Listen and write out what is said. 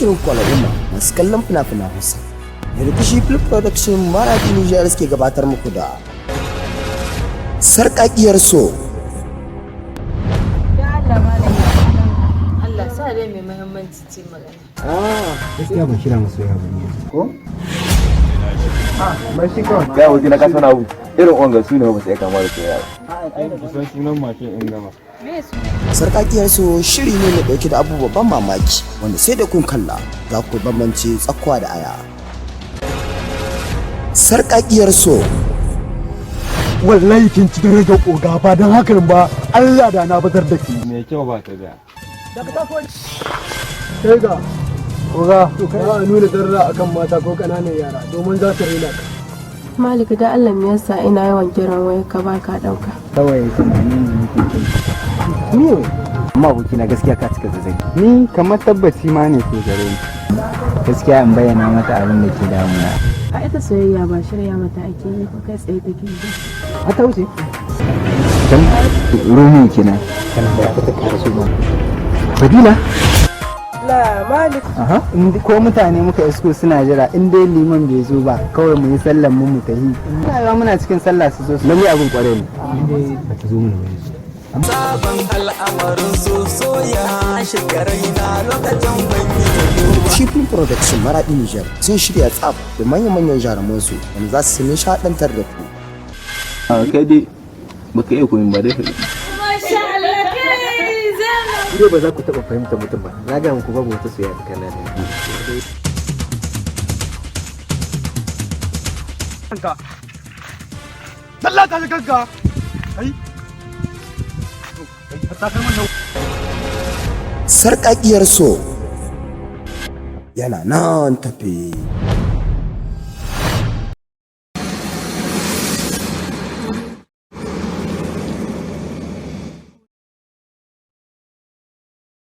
Albishirin kwala'umma masu kallon fina-finan Hausa. Yarkushi Film Production Maraɗi Nijar suke gabatar muku da Sarƙaƙiyar So. Allah sa dai mai muhimmanci ce magana. Gaskiya ban shirya masu yawa ba ne. Ko? Mai shi kawai. Ya wuce na kasa na wu. Irin onga su ne ba su ya kama da soyayya. Kusan sunan mashin in gama. Sarƙaƙiyar So shiri ne mai ɗauke da abubuwan ban mamaki wanda sai da kun kalla za ku bambance tsakwa da aya. Sarƙaƙiyar So. Wallahi kin ci darajar oga ba don hakan ba Allah da na bazar da ki. Mai kyau ba ta da. Kai ga oga to kai a nuna darra akan mata ko kananan yara domin za su rena ka. Malik da Allah me yasa ina yawan kiran waya ka ba ka dauka. Kawai tunanin ne nake kai. Ni amma aboki na gaskiya ka cika zazzai. Ni kamar tabbaci ma ne ke gare ni. Gaskiya in bayyana mata abin da ke damuna. A ita soyayya ba shirya mata ake yi ko kai tsaye take yi. A ta wuce. Dan Rumi kenan. Kana da ta kare su ba. Fadila. La Malik. Aha, ko mutane muka isko suna jira in dai liman bai zo ba kawai mu yi sallan mu tafi. Ina ga muna cikin sallah su zo su lalle abin kware ne. Ba ta zo mu ne. Sabon al'amarin soya shekarai na lokacin banyi. Yarkushi Film Production Maraɗi Nijar sun shirya tsaf da manyan jarumansu wanda za su nishaɗantar da ku. Kai dai baka iya koyin ba dai. Masha Allah kai zama. Dai ba za ku taɓa fahimta mutum ba. Na ga muku babu wata soyayya tsakanin mu. Tallata da kanka. Ai. Sarƙaƙiyar So yana nan tafe.